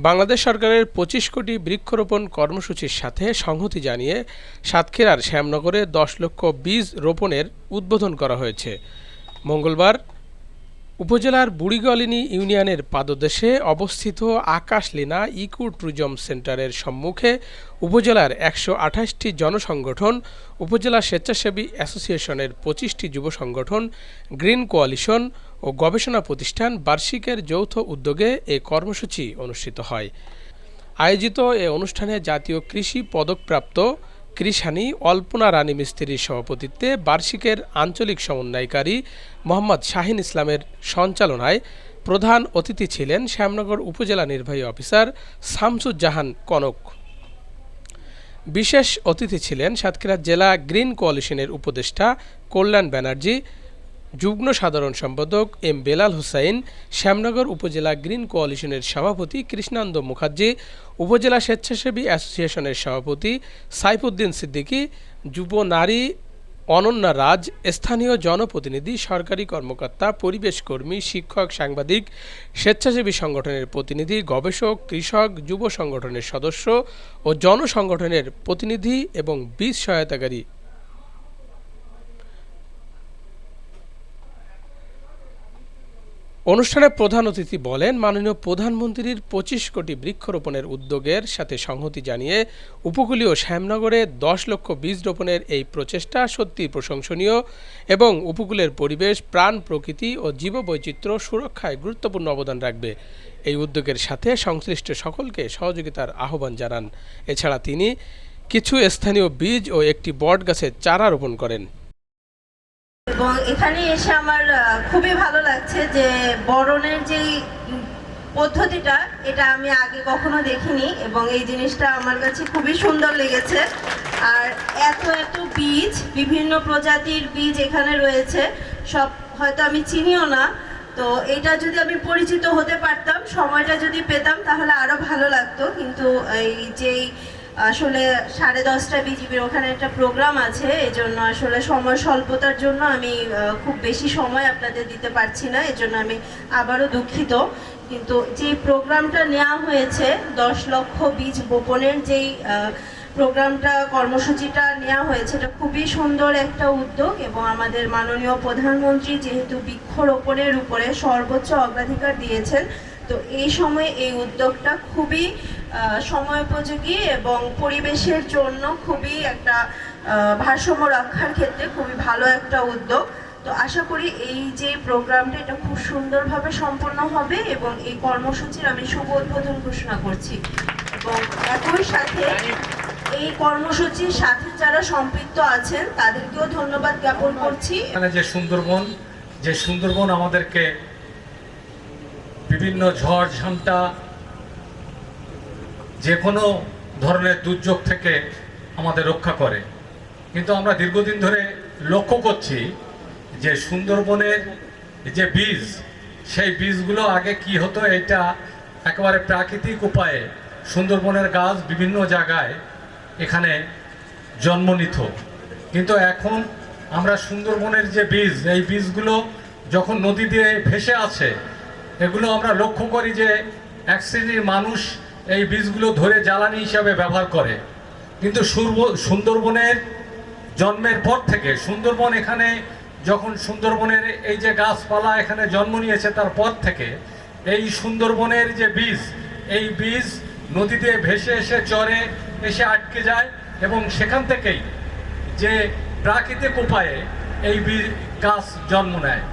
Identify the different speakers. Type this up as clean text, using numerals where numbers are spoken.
Speaker 1: বাংলাদেশ সরকারের ২৫ কোটি বৃক্ষরোপণ কর্মসূচির সাথে সংহতি জানিয়ে সাতক্ষীরার শ্যামনগরে ১০ লক্ষ বীজ রোপণের উদ্বোধন করা হয়েছে। মঙ্গলবার উপজেলার বুড়িগলিনী ইউনিয়নের পাদদেশে অবস্থিত আকাশলীনা ইকো ট্যুরিজম সেন্টারের সম্মুখে উপজেলার ১২৮টি জনসংগঠন, উপজেলা স্বেচ্ছাসেবী অ্যাসোসিয়েশনের ২৫টি যুব সংগঠন, গ্রিন কোয়ালিশন ও গবেষণা প্রতিষ্ঠান বার্ষিকের যৌথ উদ্যোগে এ কর্মসূচি অনুষ্ঠিত হয়। আয়োজিত এ অনুষ্ঠানে জাতীয় কৃষি পদকপ্রাপ্ত কৃষানী অল্পনা রানী মিস্ত্রির সভাপতিত্বে বার্ষিকের আঞ্চলিক সমন্বয়কারী মোহাম্মদ শাহিন ইসলামের সঞ্চালনায় প্রধান অতিথি ছিলেন শ্যামনগর উপজেলা নির্বাহী অফিসার শামসুজ্জাহান কনক। বিশেষ অতিথি ছিলেন সাতক্ষীরা জেলা গ্রিন কোয়ালিশনের উপদেষ্টা কল্যাণ ব্যানার্জি, যুগ্ম সাধারণ সম্পাদক এম বেলাল হুসাইন, শ্যামনগর উপজেলা গ্রিন কোয়ালিশনের সভাপতি কৃষ্ণানন্দ মুখার্জি, উপজেলা স্বেচ্ছাসেবী অ্যাসোসিয়েশনের সভাপতি সাইফুদ্দিন সিদ্দিকী, যুব নারী অনন্যা রাজ, স্থানীয় জনপ্রতিনিধি, সরকারি কর্মকর্তা, পরিবেশ কর্মী, শিক্ষক, সাংবাদিক, স্বেচ্ছাসেবী সংগঠনের প্রতিনিধি, গবেষক, কৃষক, যুব সংগঠনের সদস্য ও জনসংগঠনের প্রতিনিধি এবং বীজ সহায়তাকারী। অনুষ্ঠানে প্রধান অতিথি বলেন, মাননীয় প্রধানমন্ত্রীর ২৫ কোটি বৃক্ষরোপণের উদ্যোগের সাথে সংহতি জানিয়ে উপকূলীয় শ্যামনগরে ১০ লক্ষ বীজ রোপণের এই প্রচেষ্টা সত্যি প্রশংসনীয় এবং উপকূলের পরিবেশ, প্রাণ, প্রকৃতি ও জীববৈচিত্র্য সুরক্ষায় গুরুত্বপূর্ণ অবদান রাখবে। এই উদ্যোগের সাথে সংশ্লিষ্ট সকলকে সহযোগিতার আহ্বান জানান। এছাড়া তিনি কিছু স্থানীয় বীজ ও একটি বট গাছের চারা রোপণ করেন।
Speaker 2: এবং এখানে এসে আমার খুবই ভালো লাগছে যে বরণের যেই পদ্ধতিটা, এটা আমি আগে কখনো দেখিনি এবং এই জিনিসটা আমার কাছে খুবই সুন্দর লেগেছে। আর এত এত বীজ, বিভিন্ন প্রজাতির বীজ এখানে রয়েছে, সব হয়তো আমি চিনিও না। তো এটা যদি আমি পরিচিত হতে পারতাম, সময়টা যদি পেতাম তাহলে আরো ভালো লাগতো। কিন্তু এই যেই আসলে 10:30 বিজিবির ওখানে একটা প্রোগ্রাম আছে, এই জন্য আসলে সময় স্বল্পতার জন্য আমি খুব বেশি সময় আপনাদের দিতে পারছি না, এজন্য আমি আবারও দুঃখিত। কিন্তু যে প্রোগ্রামটা নেওয়া হয়েছে ১০ লক্ষ বীজ বপনের যেই প্রোগ্রামটা, কর্মসূচিটা নেওয়া হয়েছে, এটা খুবই সুন্দর একটা উদ্যোগ এবং আমাদের মাননীয় প্রধানমন্ত্রী যেহেতু বৃক্ষরোপণের উপরে সর্বোচ্চ অগ্রাধিকার দিয়েছেন, তো এই সময়ে এই উদ্যোগটা খুবই সময়োপযোগী এবং পরিবেশের জন্য খুবই একটা ভারসাম্য রক্ষার ক্ষেত্রে খুবই ভালো একটা উদ্যোগ। তো আশা করি এই যে প্রোগ্রামটা, এটা খুব সুন্দরভাবে সম্পন্ন হবে এবং এই কর্মসূচির আমি শুভ উদ্বোধন ঘোষণা করছি। এবং একই সাথে এই কর্মসূচির সাথে যারা সম্পৃক্ত আছেন তাদেরকেও ধন্যবাদ জ্ঞাপন করছি।
Speaker 3: যে সুন্দরবন আমাদেরকে বিভিন্ন ঝড় ঝান্টা, যে কোনো ধরনের দুর্যোগ থেকে আমাদের রক্ষা করে। কিন্তু আমরা দীর্ঘদিন ধরে লক্ষ্য করছি যে সুন্দরবনের যে বীজ, সেই বীজগুলো আগে কি হতো, এটা একেবারে প্রাকৃতিক উপায়ে সুন্দরবনের গাছ বিভিন্ন জায়গায় এখানে জন্ম নিত। কিন্তু এখন আমরা সুন্দরবনের যে বীজ, এই বীজগুলো যখন নদী দিয়ে ভেসে আছে, এগুলো আমরা লক্ষ্য করি যে এক শ্রেণীর মানুষ এই বীজগুলো ধরে জ্বালানি হিসাবে ব্যবহার করে। কিন্তু সুন্দরবনের জন্মের পর থেকে, সুন্দরবন এখানে যখন সুন্দরবনের এই যে গাছপালা এখানে জন্ম নিয়েছে, তারপর থেকে এই সুন্দরবনের যে বীজ, এই বীজ নদী দিয়ে ভেসে এসে চরে এসে আটকে যায় এবং সেখান থেকেই যে প্রাকৃতিক উপায়ে এই বীজ গাছ জন্ম নেয়।